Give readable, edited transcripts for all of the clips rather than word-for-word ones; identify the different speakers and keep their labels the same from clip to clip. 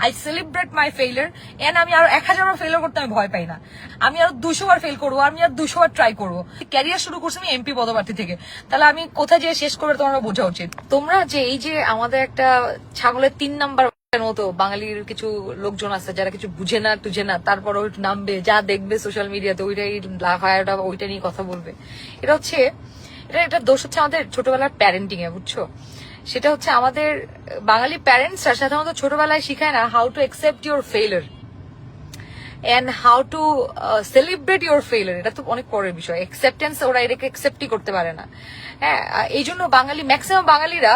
Speaker 1: I celebrate my failure and আমি আরো 1000 বার failure করতে আমি ভয় পাই না। আমি আরো 200 বার ফেল করবো, আমি আর 200 বার ট্রাই করবো। ক্যারিয়ার শুরু করছি আমি এমপি পদপ্রার্থী থেকে, তাহলে আমি কোথায় যেয়ে শেষ করবে তোমরা বোঝা উচিত। তোমরা যে এই যে আমাদের একটা ছাগলের 3 নাম্বার মতো বাঙালির কিছু লোকজন আছে যারা কিছু বুঝে না টুঝে না, তারপর ওই নামবে, যা দেখবে সোশ্যাল মিডিয়াতে ওইটাই লাফায়াটা ওইটা নিয়ে কথা বলবে। এটা হচ্ছে এটা দোষ হচ্ছে আমাদের ছোটবেলার প্যারেন্টিং এ, বুঝছো? সেটা হচ্ছে আমাদের বাঙালি প্যারেন্টসরা সাধারণত ছোটবেলায় শিখায় না how to accept your failure and how to celebrate your failure. এটা তো অনেক পরের বিষয়। অ্যাকসেপ্টেন্স ওরা এটাকে অ্যাকসেপ্টই করতে পারে না। হ্যাঁ, এই জন্য বাঙালি ম্যাক্সিমাম বাঙালিরা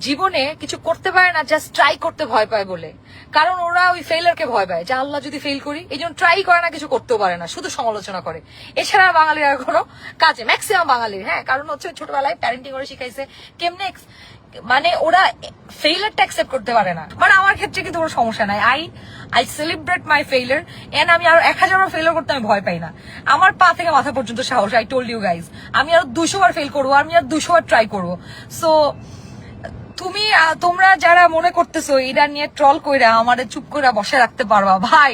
Speaker 1: জীবনে কিছু করতে পারে না, জাস্ট ট্রাই করতে ভয় পায় বলে। কারণ ওরা ওই ফেইলারকে ভয় পায় যে আল্লাহ যদি ফেল করি, এই জন্য ট্রাই করে না, কিছু করতেও পারে না, শুধু সমালোচনা করে। এছাড়া বাঙালির আর কোনো কাজে ম্যাক্সিমাম বাঙালির, হ্যাঁ, কারণ হচ্ছে ছোটবেলায় প্যারেন্টিং করে শিখাইছে কেমনে, মানে ওরা ফেইলারটা অ্যাকসেপ্ট করতে পারে না। মানে আমার ক্ষেত্রে কিন্তু কোনো সমস্যা নাই। I celebrate my failure and আমি আরো 1000 বার ফেইলিয়ার করতে আমি ভয় পাই না। আমার পা থেকে মাথা পর্যন্ত সাহস। আই টোল্ড ইউ গাইজ, আমি আরো 200 বার ফেল করবো, আমি আর 200 বার ট্রাই করবো। সো তোমরা যারা মনে করতেছো এটা নিয়ে ট্রল কইরা আমাদের চুপ করে বসে রাখতে পারবা, ভাই,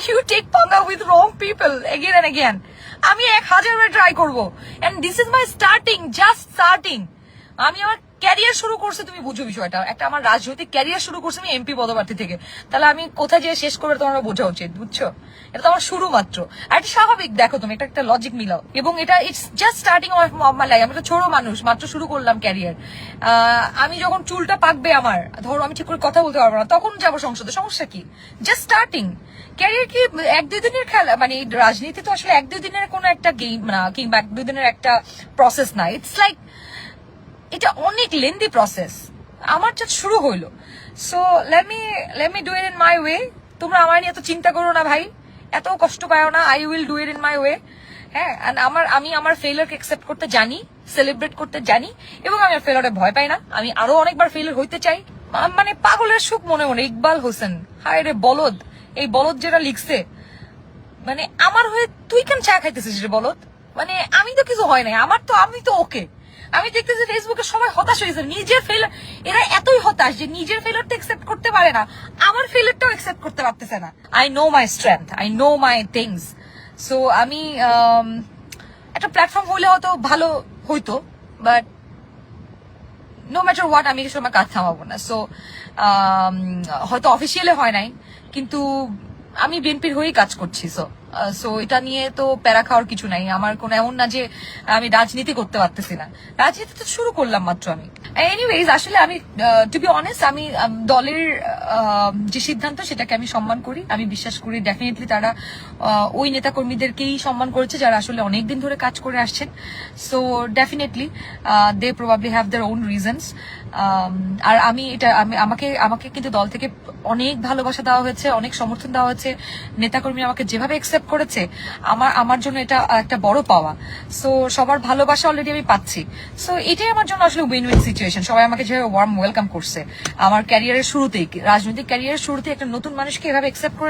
Speaker 1: you take panga with wrong people again and again. আমি 1000 বার ট্রাই করবো and this is my starting, just starting. আমি আমার ক্যারিয়ার শুরু করছি, তুমি বুঝো বিষয়টা, একটা আমার রাজনৈতিক ক্যারিয়ার শুরু করছি আমি এমপি পদপ্রার্থী থেকে, তাহলে আমি কোথায় যেয়ে শেষ করবে তোমরা বোঝা উচিত, বুঝছো? এটা তো আমার শুরু মাত্র। আর এটা স্বাভাবিক, দেখো তুমি এটা একটা লজিক মিলাও, এবং এটা it's just starting of my life. আমি একটা ছোট মানুষ, মাত্র শুরু করলাম ক্যারিয়ার। আমি যখন চুলটা পাকবে আমার, ধরো আমি ঠিক করে কথা বলতে পারবো না, তখন যাবো সংসদে, সমস্যা কি? Just starting. ক্যারিয়ার কি 1-2 দিনের খেলা? মানে রাজনীতি তো আসলে 1-2 দিনের কোনো একটা গেম না, কিংবা 1-2 দিনের একটা প্রসেস না। ইটস লাইক এটা অনেক লেন্দি প্রসেস। আমার জাস্ট শুরু হইলো। So let me do it in my way. তোমরা আমার নিয়ে এত চিন্তা করো না ভাই, এত কষ্ট পাও না। I will do it in my way. হ্যাঁ, আমি আমার ফেইলিয়ারকে অ্যাকসেপ্ট করতে জানি, সেলিব্রেট করতে জানি, এবং আমি ফেইলিয়ারে ভয় পাই না। আমি আরো অনেকবার ফেইলিয়ার হইতে চাই। মানে পাগলের সুখ মনে মনে। ইকবাল হোসেন, হায় রে বলদ, এই বলদ যেটা লিখছে, মানে আমার হয়ে তুই কেন চা খাইতেছিস রে বলদ? মানে আমি তো কিছু হয় নাই, আমি তো ওকে। আমি দেখতেছি ফেসবুকে সবাই হতাশ হয়েছে, নিজের ফেলার, এরা এতই হতাশ যে নিজের ফেলারটা অ্যাকসেপ্ট করতে পারে না, আমার ফেলারটাও অ্যাকসেপ্ট করতে পারতেছে না। I know my strength, I know my things. So আমি একটা প্ল্যাটফর্ম হলে হয়তো ভালো হইতো, বাট নো ম্যাটার হোয়াট, আমি কিছু আমার কাজ থামাবো না। সো হয়তো অফিসিয়ালি হয় নাই, কিন্তু আমি বিএনপির হয়েই কাজ করছি। সো এটা নিয়ে তো প্যারা খাওয়ার কিছু নাই। আমার কোনো এমন না যে আমি রাজনীতি করতে পারতেছি না, রাজনীতি তো শুরু করলাম মাত্র আমি। এনিওয়েজ, আসলে আমি টু বি অনেস্ট, আমি দলের যে সিদ্ধান্ত সেটাকে আমি সম্মান করি, আমি বিশ্বাস করি ডেফিনেটলি তারা ওই নেতাকর্মীদেরকেই সম্মান করেছে যারা আসলে অনেকদিন ধরে কাজ করে আসছেন। So definitely they probably have their own reasons. আর আমাকে কিন্তু দল থেকে অনেক ভালোবাসা দেওয়া হয়েছে, অনেক সমর্থন দেওয়া হয়েছে। নেতাকর্মী আমাকে যেভাবে অ্যাকসেপ্ট করেছে, আমার জন্য এটা একটা বড় পাওয়া। সো সবার ভালোবাসা অলরেডি আমি পাচ্ছি। সো এটাই আমার জন্য আসলে উইন উইন সিচুয়েশন। সবাই আমাকে যেভাবে ওয়ার্ম ওয়েলকাম করছে আমার ক্যারিয়ারের শুরুতেই, রাজনৈতিক ক্যারিয়ারের শুরুতেই একটা নতুন মানুষকে এভাবে অ্যাকসেপ্ট করে